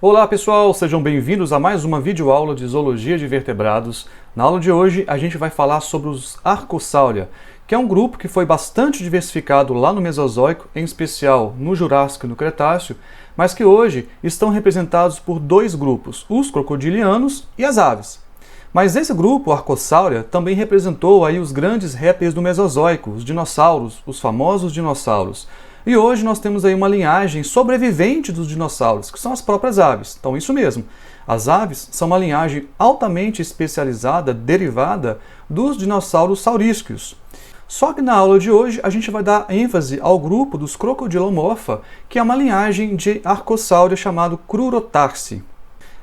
Olá pessoal, sejam bem-vindos a mais uma videoaula de Zoologia de Vertebrados. Na aula de hoje a gente vai falar sobre os Archossauria, que é um grupo que foi bastante diversificado lá no Mesozoico, em especial no Jurássico e no Cretáceo, mas que hoje estão representados por dois grupos, os crocodilianos e as aves. Mas esse grupo, Archossauria, também representou aí os grandes répteis do Mesozoico, os dinossauros, os famosos dinossauros. E hoje nós temos aí uma linhagem sobrevivente dos dinossauros, que são as próprias aves. Então, isso mesmo. As aves são uma linhagem altamente especializada, derivada dos dinossauros saurísquios. Só que na aula de hoje a gente vai dar ênfase ao grupo dos Crocodilomorpha, que é uma linhagem de Archossauria chamado Crurotarsi.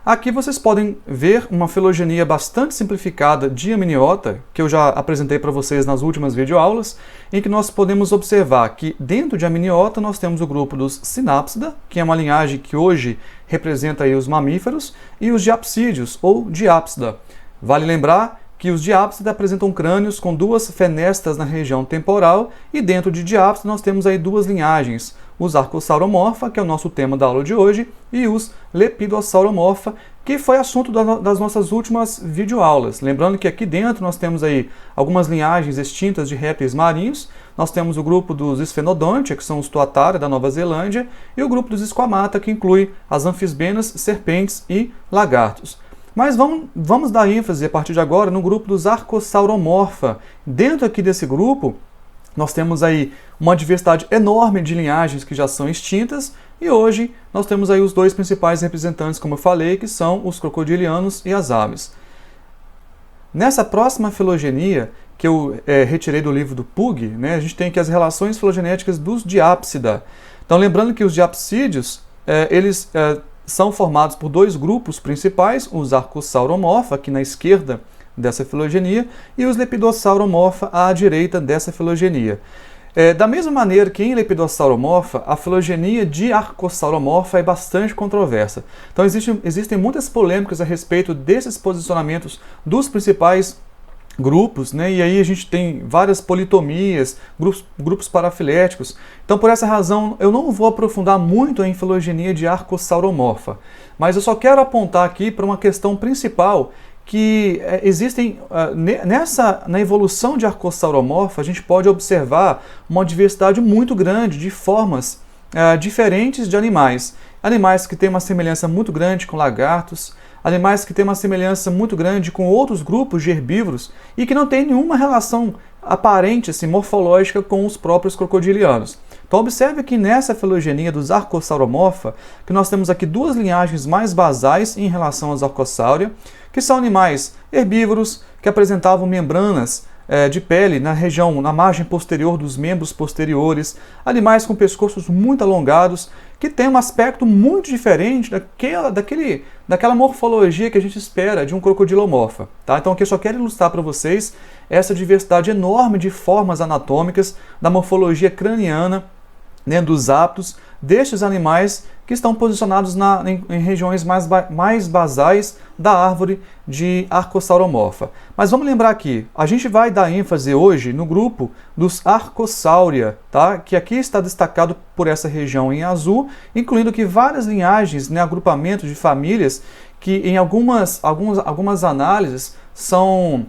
Aqui vocês podem ver uma filogenia bastante simplificada de amniota, que eu já apresentei para vocês nas últimas videoaulas, em que nós podemos observar que dentro de amniota nós temos o grupo dos Synapsida, que é uma linhagem que hoje representa aí os mamíferos, e os Diapsídeos, ou Diapsida. Vale lembrar que os Diapsida apresentam crânios com duas fenestras na região temporal, e dentro de Diapsida nós temos aí duas linhagens, os Archosauromorpha, que é o nosso tema da aula de hoje, e os Lepidossauromorpha, que foi assunto das nossas últimas videoaulas. Lembrando que aqui dentro nós temos aí algumas linhagens extintas de répteis marinhos, nós temos o grupo dos Sphenodontia, que são os Tuatara da Nova Zelândia, e o grupo dos Squamata, que inclui as anfisbenas, serpentes e lagartos. Mas vamos dar ênfase a partir de agora no grupo dos Archosauromorpha. Dentro aqui desse grupo, nós temos aí uma diversidade enorme de linhagens que já são extintas, e hoje nós temos aí os dois principais representantes, como eu falei, que são os crocodilianos e as aves. Nessa próxima filogenia, que eu retirei do livro do Pugh, a gente tem aqui as relações filogenéticas dos Diapsida. Então, lembrando que os diapsídeos, eles são formados por dois grupos principais, os Archosauromorpha, aqui na esquerda dessa filogenia, e os Lepidossauromorpha à direita dessa filogenia. Da mesma maneira que em Lepidossauromorpha, a filogenia de Archosauromorpha é bastante controversa. Então existem muitas polêmicas a respeito desses posicionamentos dos principais grupos, e aí a gente tem várias politomias, grupos parafiléticos. Então, por essa razão, eu não vou aprofundar muito em filogenia de Archosauromorpha, mas eu só quero apontar aqui para uma questão principal, que existem, na evolução de Archosauromorpha, a gente pode observar uma diversidade muito grande de formas diferentes de animais. Animais que têm uma semelhança muito grande com lagartos, animais que têm uma semelhança muito grande com outros grupos de herbívoros e que não têm nenhuma relação aparente, assim, morfológica com os próprios crocodilianos. Então observe que nessa filogenia dos Archosauromorpha, que nós temos aqui duas linhagens mais basais em relação aos Archossauria, que são animais herbívoros que apresentavam membranas de pele na margem posterior dos membros posteriores, animais com pescoços muito alongados, que têm um aspecto muito diferente daquela morfologia que a gente espera de um crocodilomorpha. Tá? Então aqui eu só quero ilustrar para vocês essa diversidade enorme de formas anatômicas, da morfologia craniana, dos ápitos destes animais que estão posicionados em regiões mais basais da árvore de Archosauromorpha. Mas vamos lembrar aqui, a gente vai dar ênfase hoje no grupo dos Archossauria, tá? Que aqui está destacado por essa região em azul, incluindo aqui várias linhagens, agrupamentos de famílias que em algumas análises são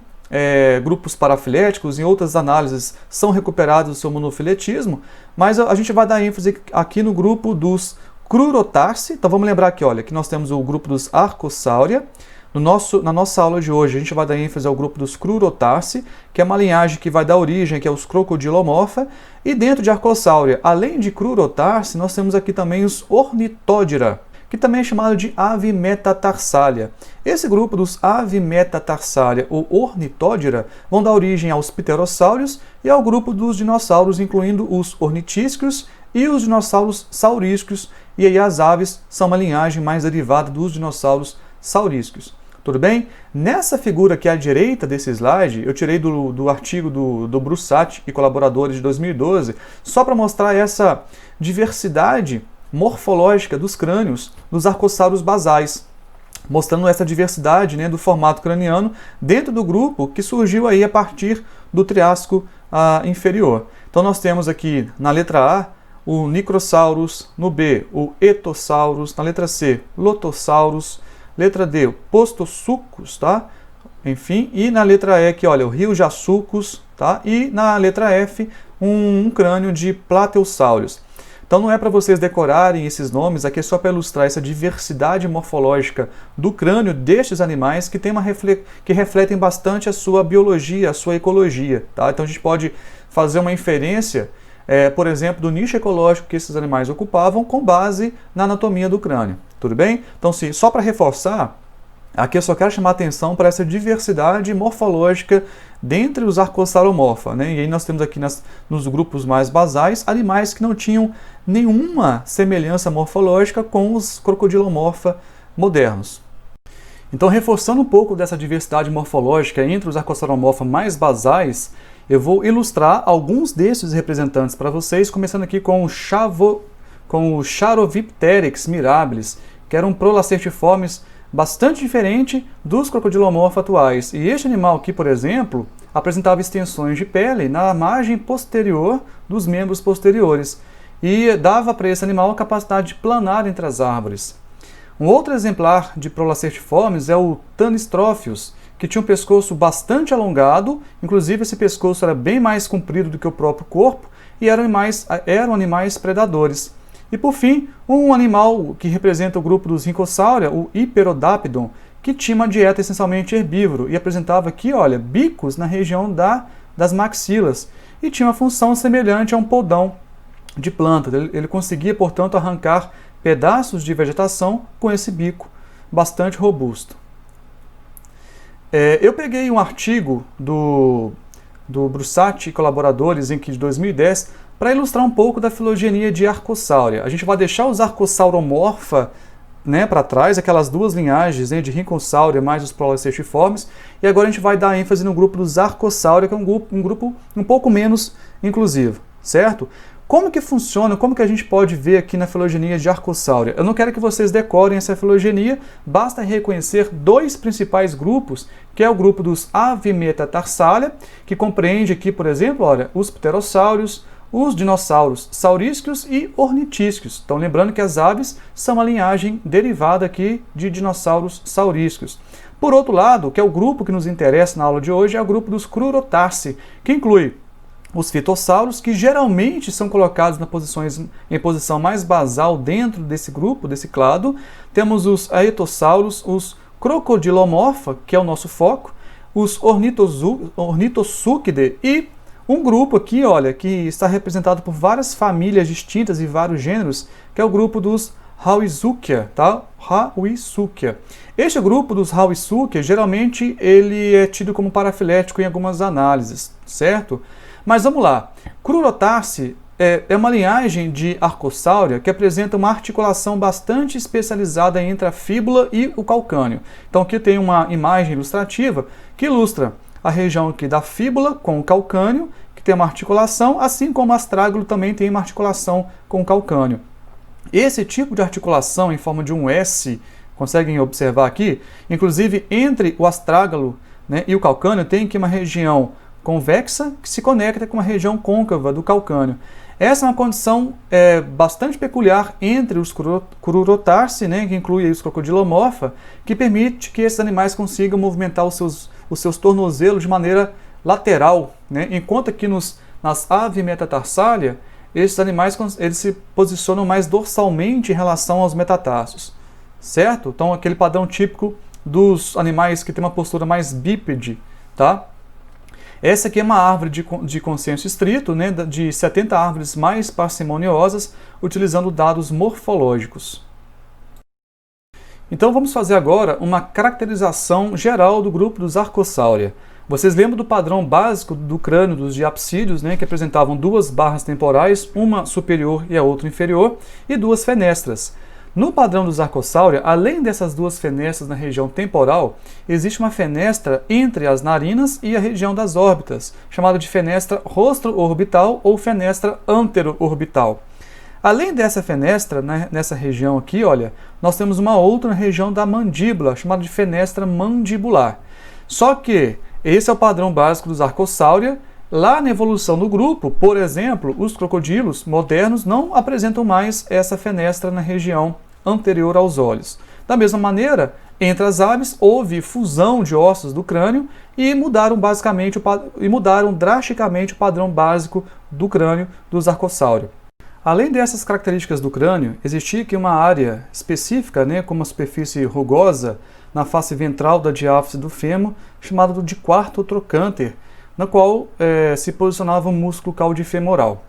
grupos parafiléticos, em outras análises são recuperados do seu monofiletismo, mas a gente vai dar ênfase aqui no grupo dos Crurotarsi. Então vamos lembrar aqui, olha, que nós temos o grupo dos Archossauria. Na nossa aula de hoje a gente vai dar ênfase ao grupo dos Crurotarsi, que é uma linhagem que vai dar origem aqui aos Crocodilomorpha, e dentro de Archossauria, além de Crurotarsi, nós temos aqui também os Ornithodira, que também é chamado de Avimetatarsalia. Esse grupo dos Avimetatarsalia ou Ornithodira vão dar origem aos pterossauros e ao grupo dos dinossauros, incluindo os ornitísquios e os dinossauros saurísquios, e aí as aves são uma linhagem mais derivada dos dinossauros saurísquios. Tudo bem? Nessa figura aqui à direita desse slide, eu tirei do artigo do Brussat e colaboradores de 2012, só para mostrar essa diversidade morfológica dos crânios dos arcossauros basais, mostrando essa diversidade do formato craniano dentro do grupo que surgiu aí a partir do Triássico inferior. Então nós temos aqui na letra A o Nicrosaurus, no B, o Ethosaurus, na letra C, Lotosaurus, letra D, o Postosuchus, tá? Enfim, e na letra E aqui, olha, o Ryujaçucus, tá? E na letra F, um crânio de Plateosaurus. Então não é para vocês decorarem esses nomes, aqui é só para ilustrar essa diversidade morfológica do crânio destes animais que, que refletem bastante a sua biologia, a sua ecologia. Tá? Então a gente pode fazer uma inferência, por exemplo, do nicho ecológico que esses animais ocupavam com base na anatomia do crânio. Tudo bem? Então, só para reforçar, aqui eu só quero chamar a atenção para essa diversidade morfológica dentre os Archosauromorpha, né? E aí nós temos aqui nos grupos mais basais animais que não tinham nenhuma semelhança morfológica com os Crocodilomorpha modernos. Então, reforçando um pouco dessa diversidade morfológica entre os Archosauromorpha mais basais, eu vou ilustrar alguns desses representantes para vocês, começando aqui com o Charovipteryx mirabilis, que era um Prolacertiformes bastante diferente dos Crocodilomorpha atuais. E este animal aqui, por exemplo, apresentava extensões de pele na margem posterior dos membros posteriores e dava para esse animal a capacidade de planar entre as árvores. Um outro exemplar de Prolacertiformes é o Tanistrophius, que tinha um pescoço bastante alongado, inclusive esse pescoço era bem mais comprido do que o próprio corpo e eram animais predadores. E por fim, um animal que representa o grupo dos Rhincosauria, o Hyperodaptodon, que tinha uma dieta essencialmente herbívoro e apresentava aqui, olha, bicos na região das maxilas e tinha uma função semelhante a um podão de planta. Ele conseguia, portanto, arrancar pedaços de vegetação com esse bico bastante robusto. Eu peguei um artigo do Brussati e colaboradores de 2010 para ilustrar um pouco da filogenia de Archosaura. A gente vai deixar os Archosauromorpha, né, para trás, aquelas duas linhagens, né, de Rhincosauria mais os Prolacertiformes, e agora a gente vai dar ênfase no grupo dos Archosaura, que é um grupo um pouco menos inclusivo, certo? Como que funciona, como que a gente pode ver aqui na filogenia de Archosaura? Eu não quero que vocês decorem essa filogenia, basta reconhecer dois principais grupos, que é o grupo dos Avimetatarsalia, que compreende aqui, por exemplo, olha, os pterossauros, os dinossauros saurísquos e ornitísquios. Então, lembrando que as aves são uma linhagem derivada aqui de dinossauros saurísquos. Por outro lado, que é o grupo que nos interessa na aula de hoje, é o grupo dos Crurotarsi, que inclui os fitossauros, que geralmente são colocados em posição mais basal dentro desse grupo, desse clado. Temos os aetossauros, os Crocodilomorpha, que é o nosso foco, os Ornithosuchidae e um grupo aqui, olha, que está representado por várias famílias distintas e vários gêneros, que é o grupo dos Hauisuchia, tá? Hauisuchia. Este grupo dos Hauisuchia, geralmente, ele é tido como parafilético em algumas análises, certo? Mas vamos lá. Crurotarsi é uma linhagem de Archosaura que apresenta uma articulação bastante especializada entre a fíbula e o calcânio. Então aqui tem uma imagem ilustrativa que ilustra a região aqui da fíbula com o calcânio, que tem uma articulação, assim como o astrágalo também tem uma articulação com o calcânio. Esse tipo de articulação em forma de um S, conseguem observar aqui, inclusive entre o astrágalo, né, e o calcânio tem aqui uma região convexa que se conecta com a região côncava do calcânio. Essa é uma condição bastante peculiar entre os Crurotarsi, né, que inclui os Crocodilomorpha, que permite que esses animais consigam movimentar os seus tornozelos de maneira lateral, né, enquanto que nas Avimetatarsalia, esses animais eles se posicionam mais dorsalmente em relação aos metatarsos, certo? Então, aquele padrão típico dos animais que tem uma postura mais bípede, tá? Essa aqui é uma árvore de consenso estrito, né, de 70 árvores mais parcimoniosas, utilizando dados morfológicos. Então vamos fazer agora uma caracterização geral do grupo dos Archosaura. Vocês lembram do padrão básico do crânio dos diapsídeos, né, que apresentavam duas barras temporais, uma superior e a outra inferior, e duas fenestras. No padrão dos Archosaura, além dessas duas fenestras na região temporal, existe uma fenestra entre as narinas e a região das órbitas, chamada de fenestra rostro-orbital ou fenestra antero-orbital. Além dessa fenestra, né, nessa região aqui, olha, nós temos uma outra na região da mandíbula, chamada de fenestra mandibular. Só que esse é o padrão básico dos Archosaura, Lá na evolução do grupo, por exemplo, os crocodilos modernos não apresentam mais essa fenestra na região anterior aos olhos. Da mesma maneira, entre as aves houve fusão de ossos do crânio e mudaram drasticamente o padrão básico do crânio dos arcossáurios. Além dessas características do crânio, existia aqui uma área específica, com uma superfície rugosa na face ventral da diáfise do fêmur, chamada de quarto trocânter, na qual se posicionava o músculo caudifemoral.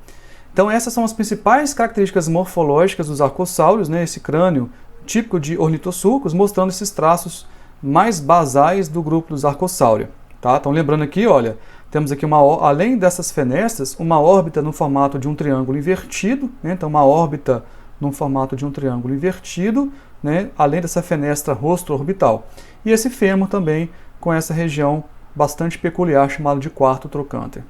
Então essas são as principais características morfológicas dos arcossáurios, esse crânio típico de ornitossulcos, mostrando esses traços mais basais do grupo dos arcossáurios. Tá? Então lembrando aqui, olha, temos aqui, além dessas fenestras, uma órbita no formato de um triângulo invertido, então uma órbita no formato de um triângulo invertido, além dessa fenestra rosto-orbital. E esse fêmur também com essa região bastante peculiar chamada de quarto trocânter.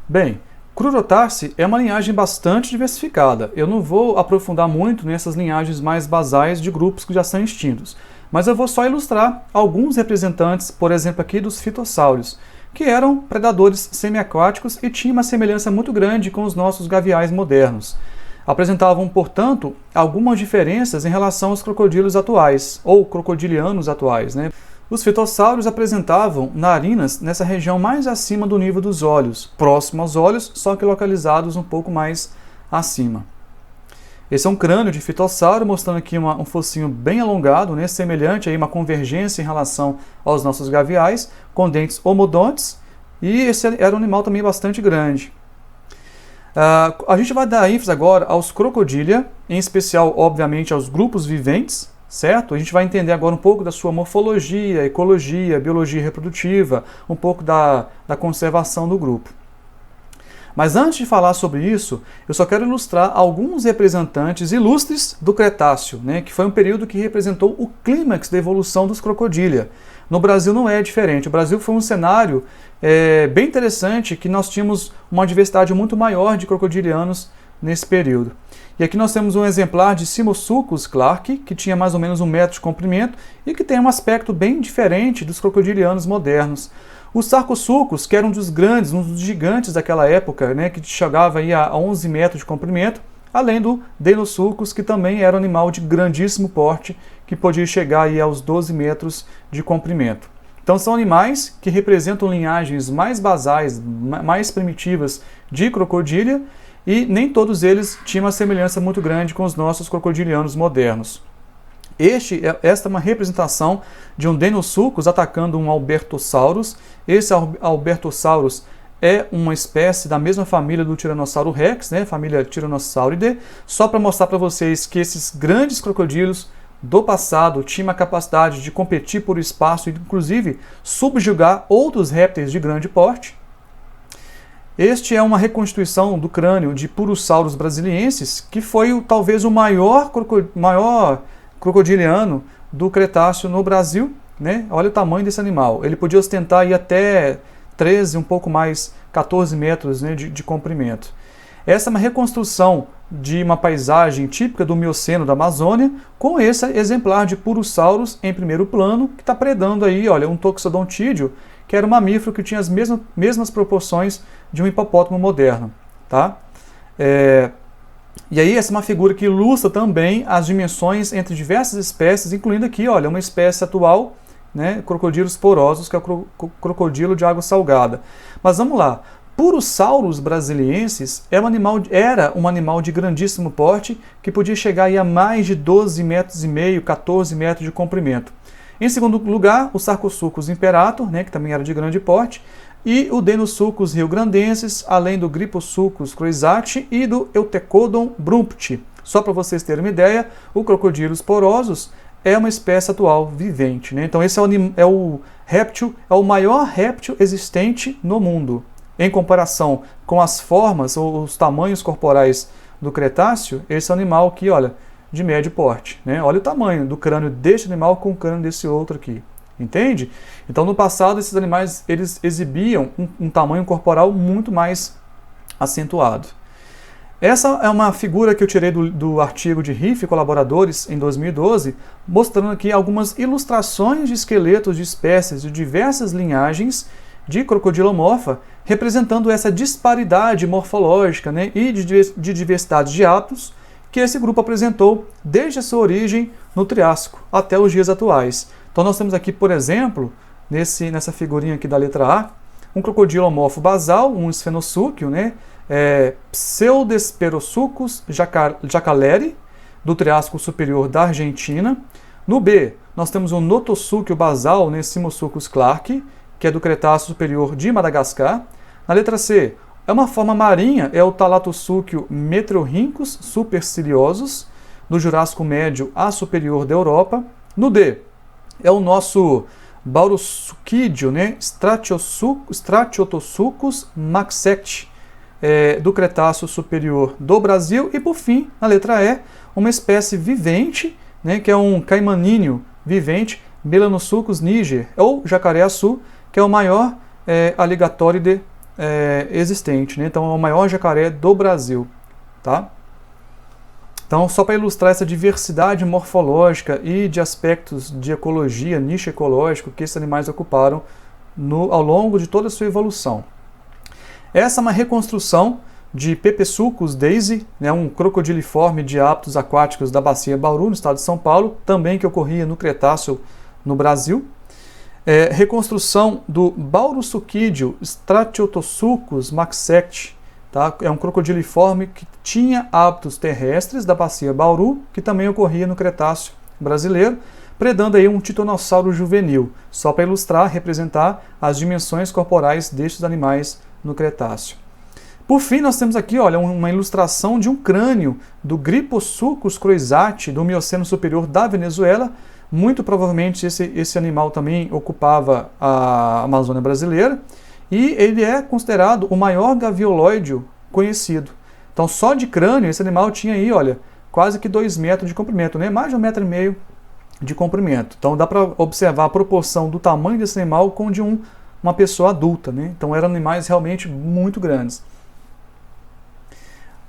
Bem, Crurotarsi é uma linhagem bastante diversificada. Eu não vou aprofundar muito nessas linhagens mais basais de grupos que já são extintos, mas eu vou só ilustrar alguns representantes, por exemplo, aqui dos fitossáurios, que eram predadores semiaquáticos e tinham uma semelhança muito grande com os nossos gaviais modernos. Apresentavam, portanto, algumas diferenças em relação aos crocodilos atuais, ou crocodilianos atuais. Os fitossáurios apresentavam narinas nessa região mais acima do nível dos olhos, próximo aos olhos, só que localizados um pouco mais acima. Esse é um crânio de fitossauro, mostrando aqui um focinho bem alongado, semelhante a uma convergência em relação aos nossos gaviais, com dentes homodontes, e esse era um animal também bastante grande. A gente vai dar ênfase agora aos crocodilia, em especial, obviamente, aos grupos viventes, certo? A gente vai entender agora um pouco da sua morfologia, ecologia, biologia reprodutiva, um pouco da conservação do grupo. Mas antes de falar sobre isso, eu só quero ilustrar alguns representantes ilustres do Cretáceo, que foi um período que representou o clímax da evolução dos crocodilia. No Brasil não é diferente. O Brasil foi um cenário bem interessante, que nós tínhamos uma diversidade muito maior de crocodilianos nesse período. E aqui nós temos um exemplar de Simosuchus clarke, que tinha mais ou menos 1 metro de comprimento e que tem um aspecto bem diferente dos crocodilianos modernos. Os Sarcosuchus, que eram um dos grandes, um dos gigantes daquela época, que chegava aí a 11 metros de comprimento, além do Deinosuchus, que também era um animal de grandíssimo porte, que podia chegar aí aos 12 metros de comprimento. Então são animais que representam linhagens mais basais, mais primitivas de crocodilia, e nem todos eles tinham uma semelhança muito grande com os nossos crocodilianos modernos. Esta é uma representação de um Deinosuchus atacando um Albertosaurus. Esse Albertosaurus é uma espécie da mesma família do Tiranossauro Rex, família Tyrannosauridae, só para mostrar para vocês que esses grandes crocodilos do passado tinham a capacidade de competir por espaço e, inclusive, subjugar outros répteis de grande porte. Este é uma reconstituição do crânio de Purosaurus brasiliensis, que foi talvez o maior crocodiliano do Cretáceo no Brasil. Olha o tamanho desse animal. Ele podia ostentar aí até 13, um pouco mais, 14 metros de comprimento. Essa é uma reconstrução de uma paisagem típica do Mioceno da Amazônia, com esse exemplar de Purosaurus em primeiro plano, que está predando aí, olha, um toxodontídeo, que era um mamífero que tinha as mesmas proporções de um hipopótamo moderno. Tá? E aí essa é uma figura que ilustra também as dimensões entre diversas espécies, incluindo aqui, olha, uma espécie atual, crocodilos porosos, que é o crocodilo de água salgada. Mas vamos lá. Purosaurus brasiliensis era um animal de grandíssimo porte, que podia chegar aí a mais de 12 metros e meio, 14 metros de comprimento. Em segundo lugar, o Sarcosuchus imperator, que também era de grande porte, e o Deinosuchus riograndensis, além do Gryposuchus croisati e do Euthecodon brumpti. Só para vocês terem uma ideia, o crocodilos porosos é uma espécie atual vivente. Então esse é o maior réptil existente no mundo. Em comparação com as formas ou os tamanhos corporais do Cretáceo, esse é um animal que, olha, de médio porte. Olha o tamanho do crânio deste animal com o crânio desse outro aqui. Entende? Então, no passado, esses animais eles exibiam um tamanho corporal muito mais acentuado. Essa é uma figura que eu tirei do artigo de Riff e colaboradores em 2012, mostrando aqui algumas ilustrações de esqueletos de espécies de diversas linhagens de crocodilomorfa, representando essa disparidade morfológica, né, e de diversidade de hábitos que esse grupo apresentou desde a sua origem no Triássico até os dias atuais. Então nós temos aqui, por exemplo, nessa figurinha aqui da letra A, um crocodilomorfo basal, um esfenossúquio, né, Pseudesperosuchus jacaleri, do Triássico Superior da Argentina. No B, nós temos um notossúquio basal, né, Simosuchus clarke, que é do Cretáceo Superior de Madagascar. Na letra C, é uma forma marinha, é o Thalattossúquio Meteorrhynchus superciliosus, do Jurássico Médio a Superior da Europa. No D, é o nosso Baurossuchídeo, né, Stratiotosuchus maxect, do Cretáceo Superior do Brasil. E por fim, na letra E, uma espécie vivente, né, que é um caimanídeo vivente, Melanosuchus niger, ou jacaré-açu, que é o maior aligatóride existente, né? Então é o maior jacaré do Brasil. Tá? Então, só para ilustrar essa diversidade morfológica e de aspectos de ecologia, nicho ecológico, que esses animais ocuparam ao longo de toda a sua evolução. Essa é uma reconstrução de Pepesuchus daisy, né, um crocodiliforme de hábitos aquáticos da Bacia Bauru, no estado de São Paulo, também que ocorria no Cretáceo no Brasil. Reconstrução do Baurossuchídeo Stratiotosuchus maxect, tá? É um crocodiliforme que tinha hábitos terrestres da Bacia Bauru, que também ocorria no Cretáceo brasileiro, predando aí um titanossauro juvenil, só para ilustrar, representar as dimensões corporais destes animais no Cretáceo. Por fim, nós temos aqui, olha, uma ilustração de um crânio do Gryposuchus croisati, do Mioceno superior da Venezuela. Muito provavelmente esse animal também ocupava a Amazônia brasileira, e ele é considerado o maior gaviolóideo conhecido. Então, só de crânio, esse animal tinha aí, olha, quase que 2 metros de comprimento, né? Mais de 1,5 metro de comprimento. Então, dá para observar a proporção do tamanho desse animal com de uma pessoa adulta, né? Então, eram animais realmente muito grandes.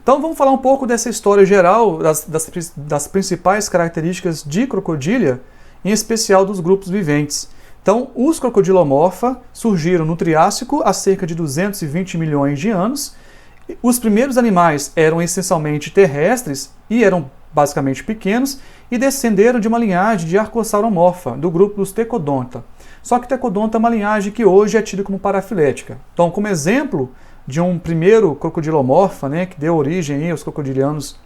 Então vamos falar um pouco dessa história geral, das principais características de crocodília, em especial dos grupos viventes. Então, os crocodilomorfa surgiram no Triássico há cerca de 220 milhões de anos. Os primeiros animais eram essencialmente terrestres e eram basicamente pequenos, e descenderam de uma linhagem de arcosauromorfa, do grupo dos Tecodonta. Só que Tecodonta é uma linhagem que hoje é tida como parafilética. Então, como exemplo de um primeiro crocodilomorfa, né, que deu origem aos crocodilianos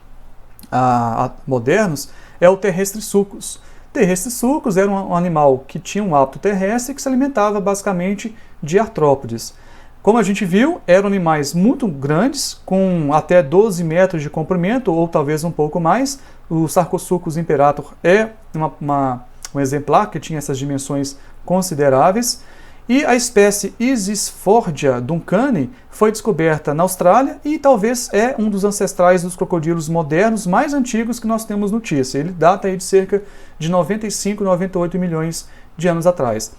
modernos, é o Terrestrissuchus. Terrestrissuchus era um animal que tinha um hábito terrestre e que se alimentava basicamente de artrópodes. Como a gente viu, eram animais muito grandes, com até 12 metros de comprimento, ou talvez um pouco mais. O Sarcosuchus imperator é um exemplar que tinha essas dimensões consideráveis. E a espécie Isisfordia duncani foi descoberta na Austrália e talvez é um dos ancestrais dos crocodilos modernos mais antigos que nós temos notícia. Ele data aí de cerca de 95, 98 milhões de anos atrás.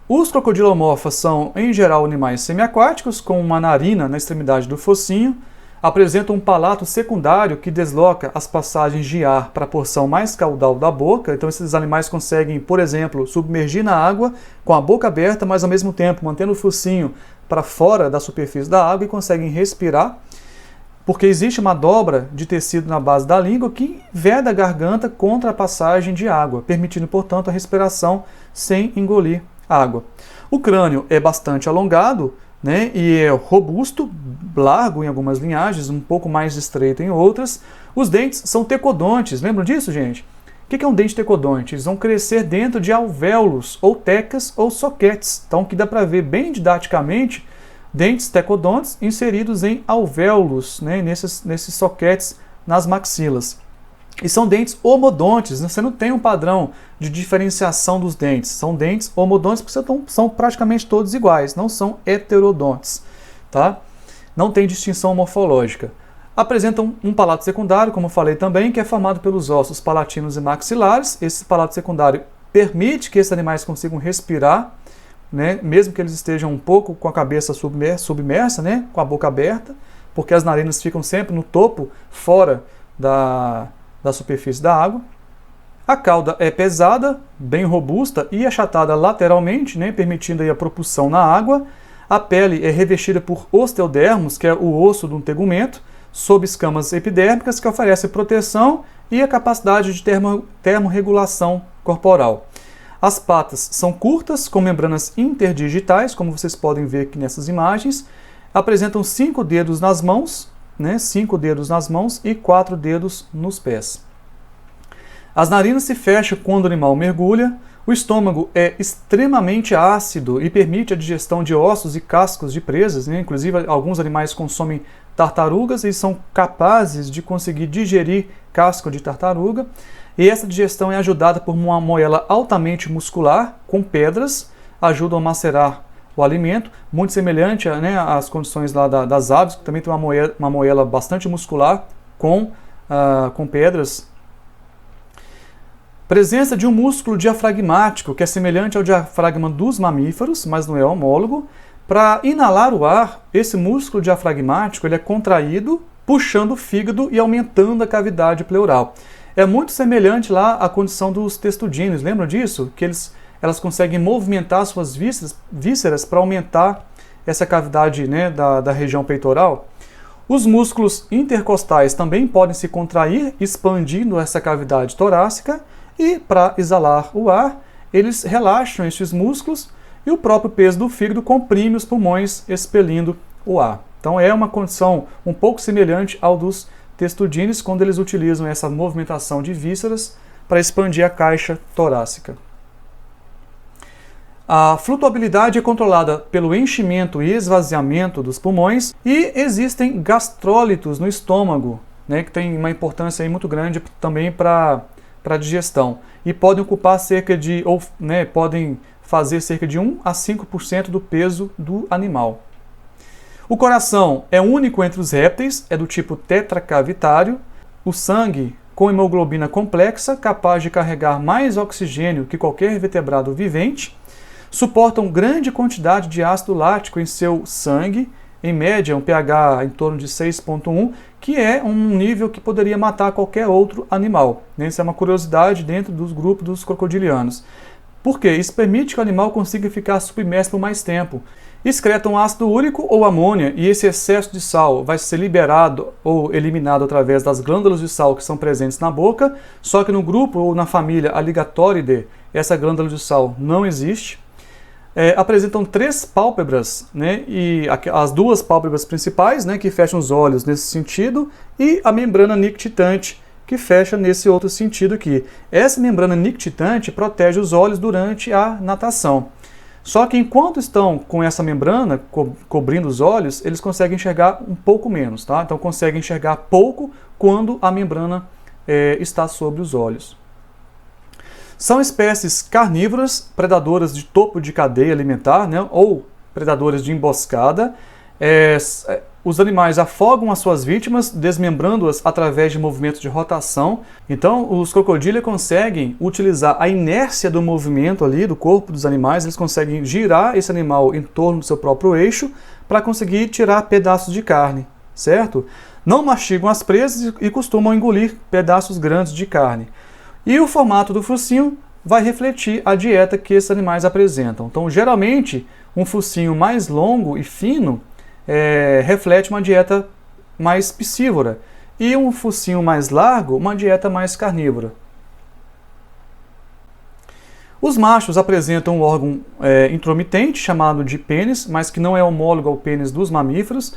Os crocodilomorfas são, em geral, animais semiaquáticos, com uma narina na extremidade do focinho, apresentam um palato secundário que desloca as passagens de ar para a porção mais caudal da boca. Então esses animais conseguem, por exemplo, submergir na água com a boca aberta, mas ao mesmo tempo mantendo o focinho para fora da superfície da água, e conseguem respirar, porque existe uma dobra de tecido na base da língua que veda a garganta contra a passagem de água, permitindo, portanto, a respiração sem engolir água. O crânio é bastante alongado, né, e é robusto, largo em algumas linhagens, um pouco mais estreito em outras. Os dentes são tecodontes, lembram disso, gente? O que é um dente tecodonte? Eles vão crescer dentro de alvéolos, ou tecas, ou soquetes. Então, que dá para ver bem didaticamente, dentes tecodontes inseridos em alvéolos, né, nesses soquetes nas maxilas. E são dentes homodontes, né? Você não tem um padrão de diferenciação dos dentes. São dentes homodontes porque são praticamente todos iguais, não são heterodontes. Tá? Não tem distinção morfológica. Apresentam um palato secundário, como eu falei também, que é formado pelos ossos palatinos e maxilares. Esse palato secundário permite que esses animais consigam respirar, né? Mesmo que eles estejam um pouco com a cabeça submersa, né? Com a boca aberta, porque as narinas ficam sempre no topo, fora da superfície da água. A cauda é pesada, bem robusta e achatada lateralmente, né, permitindo aí a propulsão na água. A pele é revestida por osteodermos, que é o osso do tegumento, sob escamas epidérmicas, que oferece proteção e a capacidade de termorregulação corporal. As patas são curtas, com membranas interdigitais, como vocês podem ver aqui nessas imagens. Apresentam 5 dedos nas mãos, né, 5 dedos nas mãos e 4 dedos nos pés. As narinas se fecham quando o animal mergulha. O estômago é extremamente ácido e permite a digestão de ossos e cascos de presas, né? Inclusive, alguns animais consomem tartarugas e são capazes de conseguir digerir casco de tartaruga. E essa digestão é ajudada por uma moela altamente muscular, com pedras, ajudam a macerar o alimento, muito semelhante, né, às condições lá das aves, que também tem uma moela bastante muscular, com pedras. Presença de um músculo diafragmático, que é semelhante ao diafragma dos mamíferos, mas não é homólogo. Para inalar o ar, esse músculo diafragmático ele é contraído, puxando o fígado e aumentando a cavidade pleural. É muito semelhante lá à condição dos testudíneos, lembram disso? Que elas conseguem movimentar suas vísceras para aumentar essa cavidade, né, da região peitoral. Os músculos intercostais também podem se contrair, expandindo essa cavidade torácica. E para exalar o ar, eles relaxam esses músculos e o próprio peso do fígado comprime os pulmões, expelindo o ar. Então é uma condição um pouco semelhante ao dos testudines, quando eles utilizam essa movimentação de vísceras para expandir a caixa torácica. A flutuabilidade é controlada pelo enchimento e esvaziamento dos pulmões e existem gastrólitos no estômago, né, que tem uma importância aí muito grande também para a digestão, e podem ocupar podem fazer cerca de 1 a 5% do peso do animal. O coração é único entre os répteis, é do tipo tetracavitário. O sangue com hemoglobina complexa, capaz de carregar mais oxigênio que qualquer vertebrado vivente. Suportam grande quantidade de ácido lático em seu sangue, em média um pH em torno de 6,1, que é um nível que poderia matar qualquer outro animal. Isso é uma curiosidade dentro dos grupos dos crocodilianos. Por quê? Isso permite que o animal consiga ficar submerso por mais tempo. Excretam ácido úrico ou amônia, e esse excesso de sal vai ser liberado ou eliminado através das glândulas de sal que são presentes na boca, só que no grupo ou na família Alligatoridae, essa glândula de sal não existe. Apresentam 3 pálpebras, né, e as 2 pálpebras principais, né, que fecham os olhos nesse sentido, e a membrana nictitante, que fecha nesse outro sentido aqui. Essa membrana nictitante protege os olhos durante a natação. Só que enquanto estão com essa membrana cobrindo os olhos, eles conseguem enxergar um pouco menos, tá? Então conseguem enxergar pouco quando a membrana está sobre os olhos. São espécies carnívoras, predadoras de topo de cadeia alimentar, né, ou predadoras de emboscada. Os animais afogam as suas vítimas, desmembrando-as através de movimentos de rotação. Então, os crocodilos conseguem utilizar a inércia do movimento ali do corpo dos animais, eles conseguem girar esse animal em torno do seu próprio eixo para conseguir tirar pedaços de carne, certo? Não mastigam as presas e costumam engolir pedaços grandes de carne. E o formato do focinho vai refletir a dieta que esses animais apresentam. Então, geralmente, um focinho mais longo e fino reflete uma dieta mais piscívora, e um focinho mais largo, uma dieta mais carnívora. Os machos apresentam um órgão intromitente, chamado de pênis, mas que não é homólogo ao pênis dos mamíferos.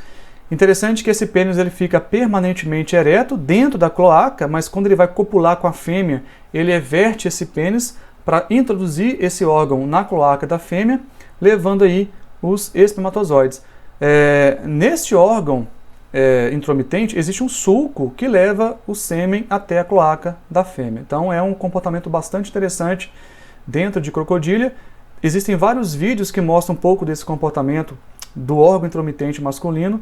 Interessante que esse pênis ele fica permanentemente ereto dentro da cloaca, mas quando ele vai copular com a fêmea, ele everte esse pênis para introduzir esse órgão na cloaca da fêmea, levando aí os espermatozoides. Neste órgão intromitente existe um sulco que leva o sêmen até a cloaca da fêmea. Então é um comportamento bastante interessante dentro de crocodília. Existem vários vídeos que mostram um pouco desse comportamento do órgão intromitente masculino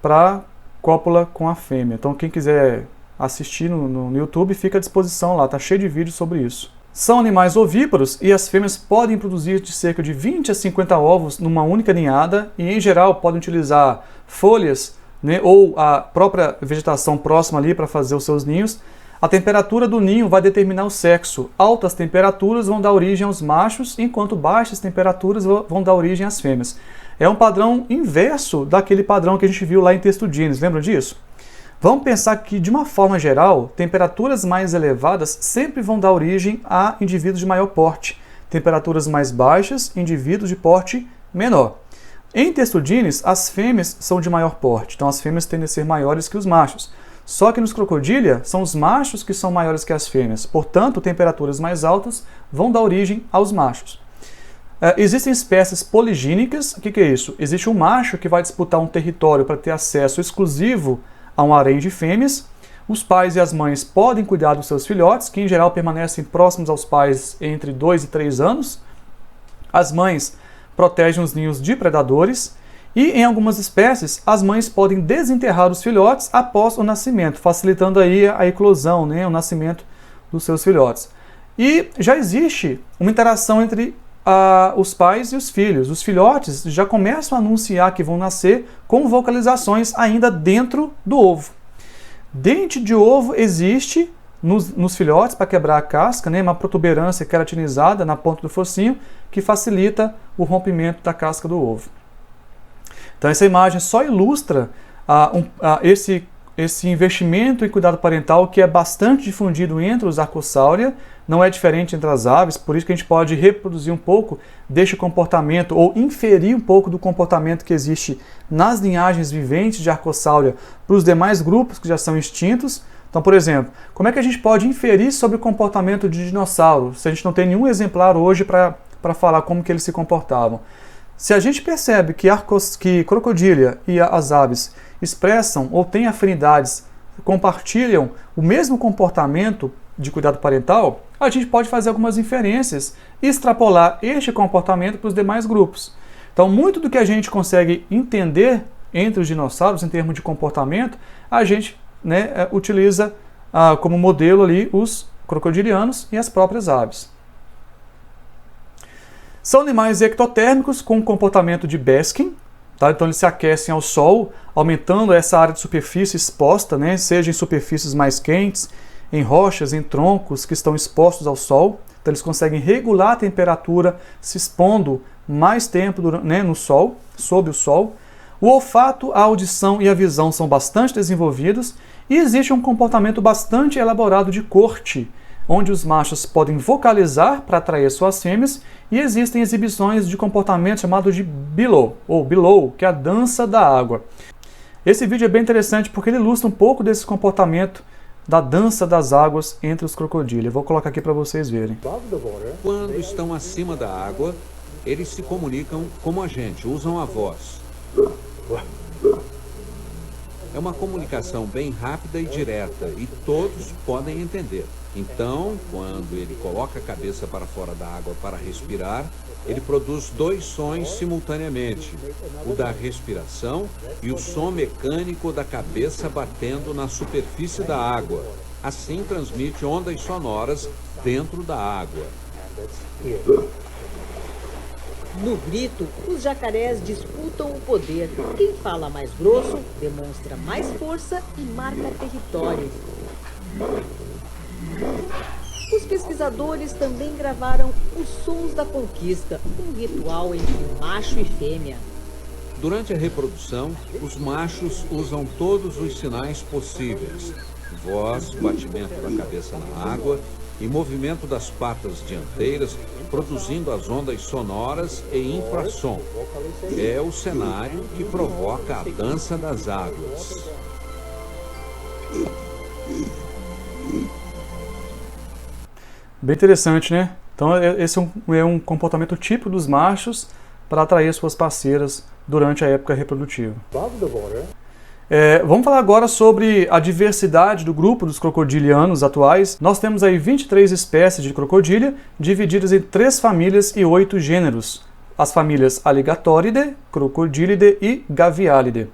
para cópula com a fêmea. Então quem quiser assistir no YouTube, fica à disposição lá, tá cheio de vídeos sobre isso. São animais ovíparos e as fêmeas podem produzir de cerca de 20 a 50 ovos numa única ninhada e em geral podem utilizar folhas, né, ou a própria vegetação próxima ali para fazer os seus ninhos. A temperatura do ninho vai determinar o sexo. Altas temperaturas vão dar origem aos machos, enquanto baixas temperaturas vão dar origem às fêmeas. É um padrão inverso daquele padrão que a gente viu lá em Testudines, lembram disso? Vamos pensar que, de uma forma geral, temperaturas mais elevadas sempre vão dar origem a indivíduos de maior porte. Temperaturas mais baixas, indivíduos de porte menor. Em Testudines, as fêmeas são de maior porte, então as fêmeas tendem a ser maiores que os machos. Só que nos Crocodilia, são os machos que são maiores que as fêmeas. Portanto, temperaturas mais altas vão dar origem aos machos. Existem espécies poligínicas. O que é isso? Existe um macho que vai disputar um território para ter acesso exclusivo a um harém de fêmeas. Os pais e as mães podem cuidar dos seus filhotes, que em geral permanecem próximos aos pais entre 2 e 3 anos. As mães protegem os ninhos de predadores. E em algumas espécies, as mães podem desenterrar os filhotes após o nascimento, facilitando aí a eclosão, né, o nascimento dos seus filhotes. E já existe uma interação entre os pais e os filhos. Os filhotes já começam a anunciar que vão nascer com vocalizações ainda dentro do ovo. Dente de ovo existe nos filhotes para quebrar a casca, né, uma protuberância queratinizada na ponta do focinho que facilita o rompimento da casca do ovo. Então essa imagem só ilustra esse investimento em cuidado parental que é bastante difundido entre os Archosaura, não é diferente entre as aves, por isso que a gente pode reproduzir um pouco deste comportamento ou inferir um pouco do comportamento que existe nas linhagens viventes de Archosaura para os demais grupos que já são extintos. Então, por exemplo, como é que a gente pode inferir sobre o comportamento de dinossauros se a gente não tem nenhum exemplar hoje para falar como que eles se comportavam? Se a gente percebe que Crocodilia e as aves expressam ou têm afinidades, compartilham o mesmo comportamento de cuidado parental, a gente pode fazer algumas inferências e extrapolar este comportamento para os demais grupos. Então, muito do que a gente consegue entender entre os dinossauros em termos de comportamento, a gente, né, utiliza como modelo ali os crocodilianos e as próprias aves. São animais ectotérmicos com comportamento de Baskin, tá? Então eles se aquecem ao sol, aumentando essa área de superfície exposta, né? Seja em superfícies mais quentes, em rochas, em troncos que estão expostos ao sol. Então eles conseguem regular a temperatura se expondo mais tempo, né, no sol, sob o sol. O olfato, a audição e a visão são bastante desenvolvidos e existe um comportamento bastante elaborado de corte, onde os machos podem vocalizar para atrair suas fêmeas, e existem exibições de comportamento chamado de below, que é a dança da água. Esse vídeo é bem interessante porque ele ilustra um pouco desse comportamento da dança das águas entre os crocodilos. Eu vou colocar aqui para vocês verem. Quando estão acima da água, eles se comunicam como a gente, usam a voz. É uma comunicação bem rápida e direta, e todos podem entender. Então, quando ele coloca a cabeça para fora da água para respirar, ele produz 2 sons simultaneamente, o da respiração e o som mecânico da cabeça batendo na superfície da água. Assim transmite ondas sonoras dentro da água. No grito, os jacarés disputam o poder. Quem fala mais grosso demonstra mais força e marca território. Os pesquisadores também gravaram os sons da conquista, um ritual entre macho e fêmea. Durante a reprodução, os machos usam todos os sinais possíveis: voz, batimento da cabeça na água e movimento das patas dianteiras, produzindo as ondas sonoras e infrassom. É o cenário que provoca a dança das águas. Bem interessante, né? Então esse é um comportamento típico dos machos para atrair suas parceiras durante a época reprodutiva. Vamos falar agora sobre a diversidade do grupo dos crocodilianos atuais. Nós temos aí 23 espécies de crocodilia, divididas em 3 famílias e 8 gêneros. As famílias Alligatoridae, Crocodilidae e Gavialidae.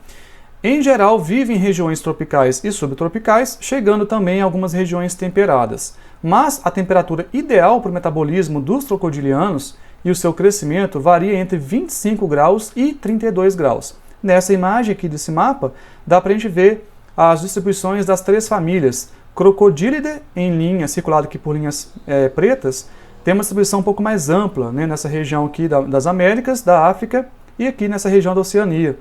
Em geral, vivem em regiões tropicais e subtropicais, chegando também a algumas regiões temperadas. Mas a temperatura ideal para o metabolismo dos crocodilianos e o seu crescimento varia entre 25 graus e 32 graus. Nessa imagem aqui desse mapa, dá para a gente ver as distribuições das 3 famílias, Crocodilidae, em linha, circulado aqui por linhas pretas, tem uma distribuição um pouco mais ampla, né, nessa região aqui das Américas, da África e aqui nessa região da Oceania.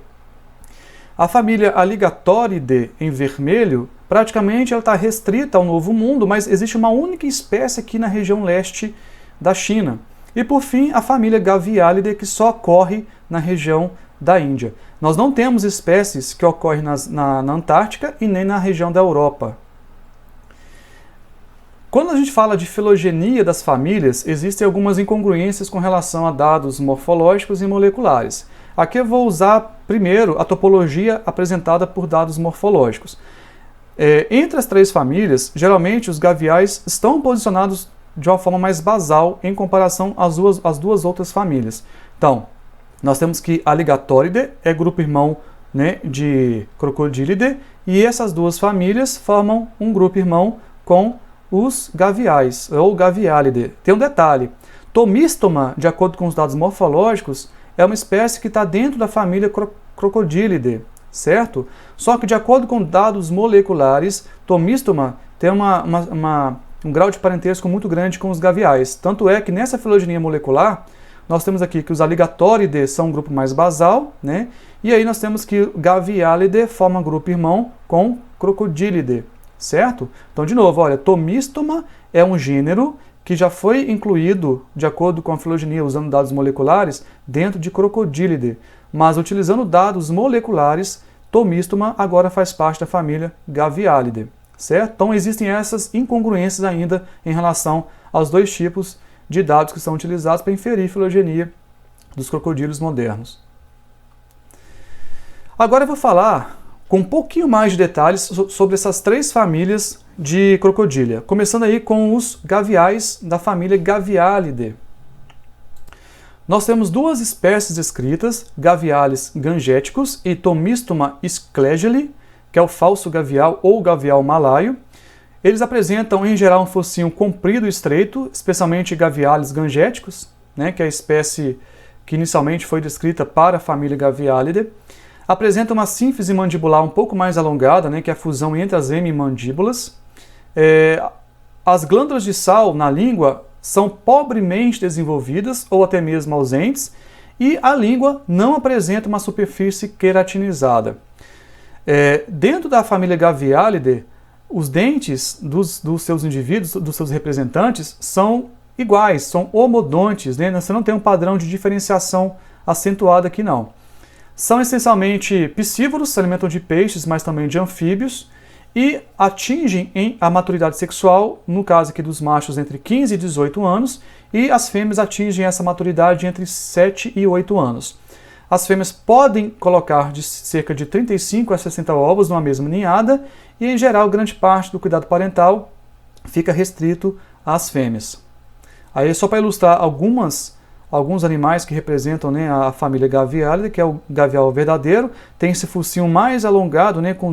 A família Alligatoridae, em vermelho, praticamente ela está restrita ao Novo Mundo, mas existe uma única espécie aqui na região leste da China. E por fim, a família Gavialidae, que só ocorre na região da Índia. Nós não temos espécies que ocorrem na Antártica e nem na região da Europa. Quando a gente fala de filogenia das famílias, existem algumas incongruências com relação a dados morfológicos e moleculares. Aqui eu vou usar primeiro a topologia apresentada por dados morfológicos. Entre as três famílias, geralmente os gaviais estão posicionados de uma forma mais basal em comparação às duas outras famílias. Então, nós temos que Alligatoridae é grupo irmão, né, de Crocodilidae, e essas duas famílias formam um grupo irmão com os gaviais, ou Gavialidae. Tem um detalhe, Tomistoma, de acordo com os dados morfológicos, é uma espécie que está dentro da família Crocodilidae, certo? Só que de acordo com dados moleculares, Tomistoma tem um grau de parentesco muito grande com os gaviais. Tanto é que nessa filogenia molecular, nós temos aqui que os Alligatoridae são um grupo mais basal, né? E aí nós temos que Gavialidae forma grupo irmão com Crocodilidae, certo? Então, de novo, olha, Tomistoma é um gênero que já foi incluído, de acordo com a filogenia, usando dados moleculares, dentro de Crocodilidae. Mas, utilizando dados moleculares, Tomistoma agora faz parte da família Gavialidae, certo? Então, existem essas incongruências ainda em relação aos dois tipos de dados que são utilizados para inferir filogenia dos crocodilos modernos. Agora eu vou falar com um pouquinho mais de detalhes sobre essas três famílias de crocodília, começando aí com os gaviais da família Gavialidae. Nós temos duas espécies descritas, Gaviales gangéticos e Tomistoma sclegeli, que é o falso gavial ou gavial malaio. Eles apresentam, em geral, um focinho comprido e estreito, especialmente Gaviales gangéticos, né, que é a espécie que inicialmente foi descrita para a família Gavialidae. Apresenta uma sínfise mandibular um pouco mais alongada, né, que é a fusão entre as hemimandíbulas. As glândulas de sal na língua são pobremente desenvolvidas ou até mesmo ausentes, e a língua não apresenta uma superfície queratinizada. Dentro da família Gavialidae, os dentes dos seus indivíduos, dos seus representantes, são iguais, são homodontes, né? Você não tem um padrão de diferenciação acentuado aqui não. São essencialmente piscívoros, se alimentam de peixes, mas também de anfíbios, e atingem a maturidade sexual, no caso aqui dos machos, entre 15 e 18 anos, e as fêmeas atingem essa maturidade entre 7 e 8 anos. As fêmeas podem colocar de cerca de 35 a 60 ovos numa mesma ninhada, e em geral grande parte do cuidado parental fica restrito às fêmeas. Aí só para ilustrar alguns animais que representam, né, a família Gavialidae, que é o gavial verdadeiro, tem esse focinho mais alongado, né, com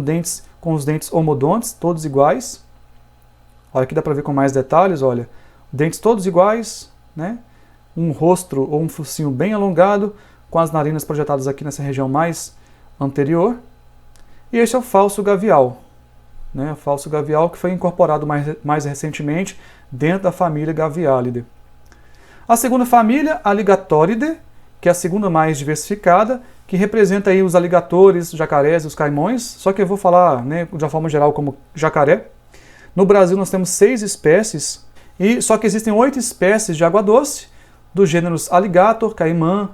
os dentes homodontes, todos iguais. Olha, aqui dá para ver com mais detalhes, olha, dentes todos iguais, né, um rosto ou um focinho bem alongado, com as narinas projetadas aqui nessa região mais anterior. E esse é o falso gavial, né, o falso gavial que foi incorporado mais recentemente dentro da família Gavialidae. A segunda família, Alligatoridae, que é a segunda mais diversificada, que representa aí os aligatores, os jacarés e os caimões, só que eu vou falar, né, de uma forma geral como jacaré. No Brasil nós temos 6 espécies, só que existem 8 espécies de água-doce, dos gêneros Alligator, Caimã,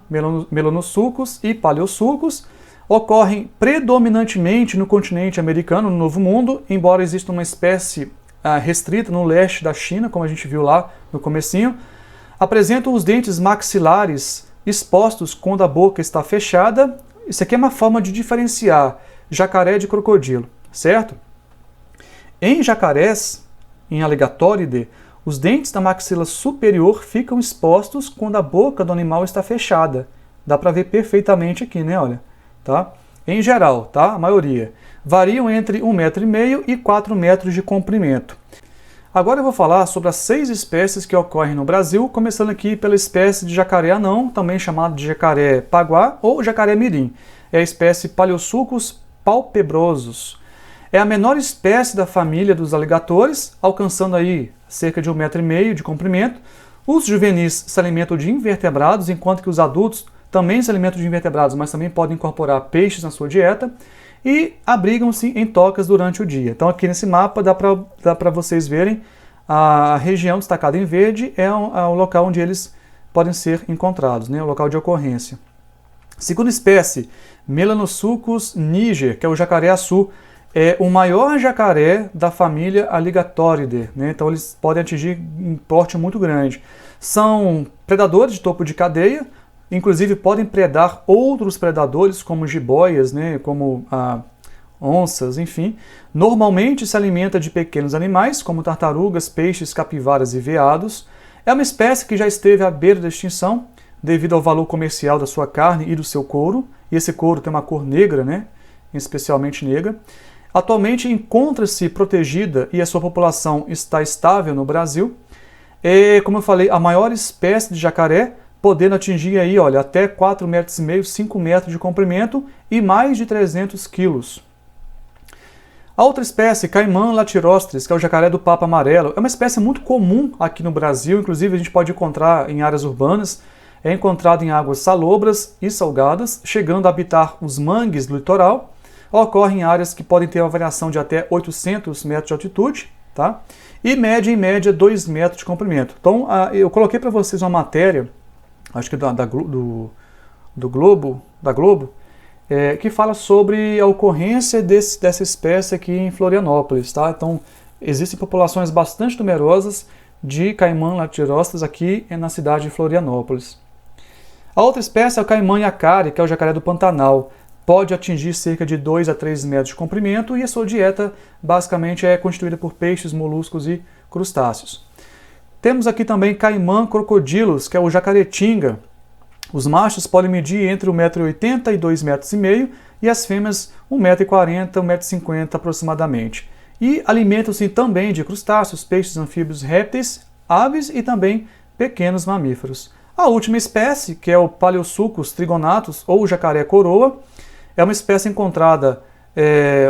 Melonosuchus e Paleosuchus. Ocorrem predominantemente no continente americano, no Novo Mundo, embora exista uma espécie restrita no leste da China, como a gente viu lá no comecinho. Apresentam os dentes maxilares expostos quando a boca está fechada. Isso aqui é uma forma de diferenciar jacaré de crocodilo, certo? Em jacarés, em Alligatoridae, os dentes da maxila superior ficam expostos quando a boca do animal está fechada. Dá para ver perfeitamente aqui, né? Olha, tá? Em geral, tá? A maioria. Variam entre 1,5 m e 4 metros de comprimento. Agora eu vou falar sobre as 6 espécies que ocorrem no Brasil, começando aqui pela espécie de jacaré anão, também chamado de jacaré paguá ou jacaré mirim. É a espécie Paleosuchus palpebrosus. É a menor espécie da família dos aligatores, alcançando aí cerca de 1,5 m de comprimento. Os juvenis se alimentam de invertebrados, enquanto que os adultos também se alimentam de invertebrados, mas também podem incorporar peixes na sua dieta e abrigam-se em tocas durante o dia. Então aqui nesse mapa dá para vocês verem a região destacada em verde é o local onde eles podem ser encontrados, né? O local de ocorrência. Segunda espécie, Melanosuchus niger, que é o jacaré-açu. É o maior jacaré da família Alligatoridae, né? Então eles podem atingir um porte muito grande. São predadores de topo de cadeia, inclusive podem predar outros predadores como jiboias, né? Como onças, enfim. Normalmente se alimenta de pequenos animais como tartarugas, peixes, capivaras e veados. É uma espécie que já esteve à beira da extinção devido ao valor comercial da sua carne e do seu couro. E esse couro tem uma cor negra, né? Especialmente negra. Atualmente encontra-se protegida e a sua população está estável no Brasil. É, como eu falei, a maior espécie de jacaré, podendo atingir aí, olha, até 4,5 metros, 5 metros de comprimento e mais de 300 quilos. A outra espécie, Caimã latirostris, que é o jacaré do papo amarelo, é uma espécie muito comum aqui no Brasil, inclusive a gente pode encontrar em áreas urbanas, é encontrado em águas salobras e salgadas, chegando a habitar os mangues do litoral. Ocorre em áreas que podem ter uma variação de até 800 metros de altitude, tá? E mede em média 2 metros de comprimento. Então, eu coloquei para vocês uma matéria, acho que do Globo, que fala sobre a ocorrência dessa espécie aqui em Florianópolis, tá? Então, existem populações bastante numerosas de Caimã latirostris aqui na cidade de Florianópolis. A outra espécie é o Caimã yacare, que é o jacaré do Pantanal. Pode atingir cerca de 2 a 3 metros de comprimento e a sua dieta basicamente é constituída por peixes, moluscos e crustáceos. Temos aqui também Caimã crocodilus, que é o jacaretinga. Os machos podem medir entre 1,80 m e 2,5 metros e as fêmeas 1,40 m, 1,50 m aproximadamente. E alimentam-se também de crustáceos, peixes, anfíbios, répteis, aves e também pequenos mamíferos. A última espécie, que é o Paleosuchus trigonatus ou jacaré coroa, é uma espécie encontrada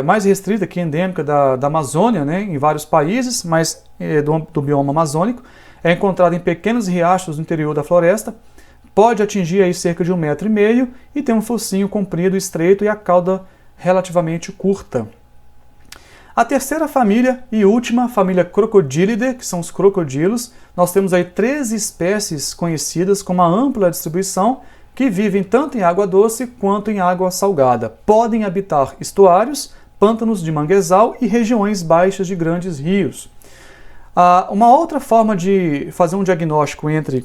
mais restrita, aqui endêmica da Amazônia, né, em vários países, mas do bioma amazônico. É encontrada em pequenos riachos no interior da floresta. Pode atingir aí cerca de 1,5 m e tem um focinho comprido, estreito e a cauda relativamente curta. A terceira família e última, família Crocodilidae, que são os crocodilos. Nós temos aí 13 espécies conhecidas com uma ampla distribuição, que vivem tanto em água doce quanto em água salgada. Podem habitar estuários, pântanos de manguezal e regiões baixas de grandes rios. Uma outra forma de fazer um diagnóstico entre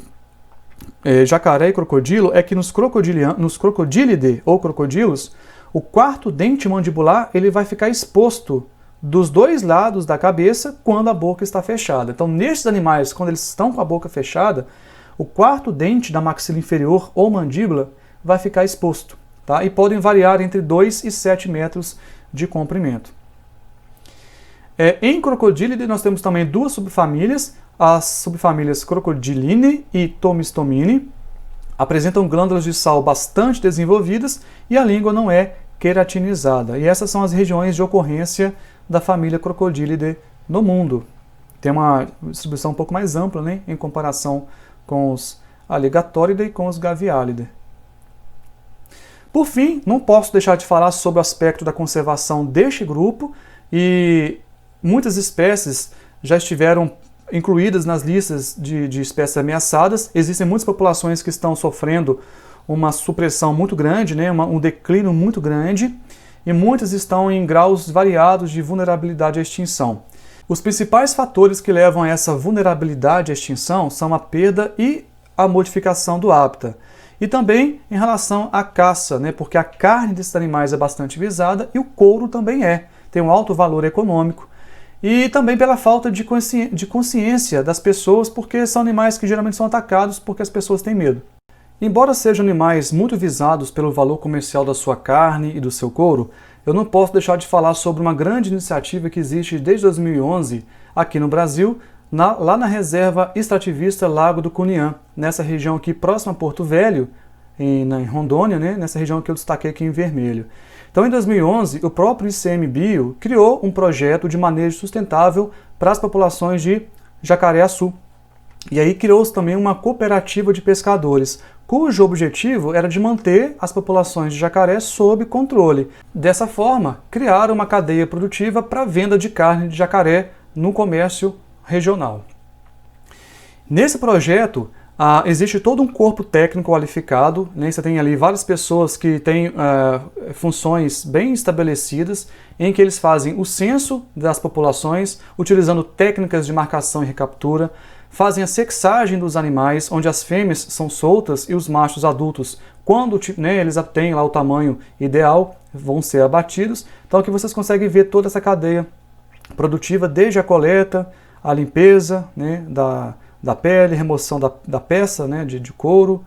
jacaré e crocodilo é que nos Crocodilidae ou crocodilos, o quarto dente mandibular ele vai ficar exposto dos dois lados da cabeça quando a boca está fechada. Então, nestes animais, quando eles estão com a boca fechada, o quarto dente da maxila inferior ou mandíbula vai ficar exposto, tá? E podem variar entre 2 e 7 metros de comprimento. Em Crocodilidae nós temos também duas subfamílias, as subfamílias Crocodiline e Thomistomini. Apresentam glândulas de sal bastante desenvolvidas e a língua não é queratinizada. E essas são as regiões de ocorrência da família Crocodilidae no mundo. Tem uma distribuição um pouco mais ampla, né, em comparação com os Alligatoridae e com os Gavialidae. Por fim, não posso deixar de falar sobre o aspecto da conservação deste grupo, e muitas espécies já estiveram incluídas nas listas de espécies ameaçadas. Existem muitas populações que estão sofrendo uma supressão muito grande, né, um declínio muito grande, e muitas estão em graus variados de vulnerabilidade à extinção. Os principais fatores que levam a essa vulnerabilidade à extinção são a perda e a modificação do hábitat. E também em relação à caça, né? Porque a carne desses animais é bastante visada e o couro também tem um alto valor econômico. E também pela falta de consciência das pessoas, porque são animais que geralmente são atacados porque as pessoas têm medo. Embora sejam animais muito visados pelo valor comercial da sua carne e do seu couro, eu não posso deixar de falar sobre uma grande iniciativa que existe desde 2011 aqui no Brasil, lá na reserva extrativista Lago do Cuniã, nessa região aqui próxima a Porto Velho, em Rondônia, né? Nessa região que eu destaquei aqui em vermelho. Então, em 2011, o próprio ICMBio criou um projeto de manejo sustentável para as populações de jacaré-açu. E aí criou-se também uma cooperativa de pescadores, cujo objetivo era de manter as populações de jacaré sob controle. Dessa forma, criaram uma cadeia produtiva para a venda de carne de jacaré no comércio regional. Nesse projeto, existe todo um corpo técnico qualificado, né? Você tem ali várias pessoas que têm funções bem estabelecidas, em que eles fazem o censo das populações, utilizando técnicas de marcação e recaptura, fazem a sexagem dos animais, onde as fêmeas são soltas e os machos adultos, quando eles têm lá o tamanho ideal, vão ser abatidos. Então aqui vocês conseguem ver toda essa cadeia produtiva, desde a coleta, a limpeza, né, da pele, remoção da peça, né, de couro.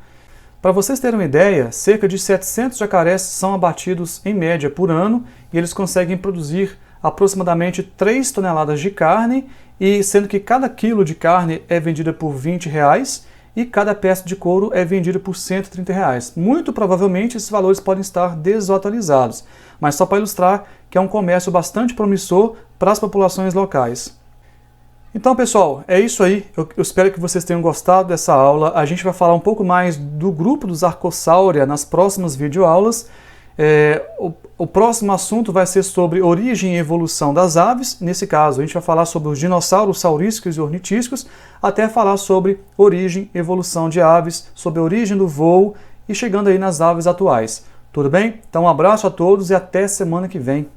Para vocês terem uma ideia, cerca de 700 jacarés são abatidos em média por ano e eles conseguem produzir aproximadamente 3 toneladas de carne, e sendo que cada quilo de carne é vendida por R$20 e cada peça de couro é vendida por R$130. Muito provavelmente esses valores podem estar desatualizados, mas só para ilustrar que é um comércio bastante promissor para as populações locais. Então, pessoal, é isso aí. Eu espero que vocês tenham gostado dessa aula. A gente vai falar um pouco mais do grupo dos Archosaura nas próximas videoaulas. O próximo assunto vai ser sobre origem e evolução das aves. Nesse caso, a gente vai falar sobre os dinossauros saurísticos e ornitísticos, até falar sobre origem e evolução de aves, sobre a origem do voo e chegando aí nas aves atuais. Tudo bem? Então, um abraço a todos e até semana que vem.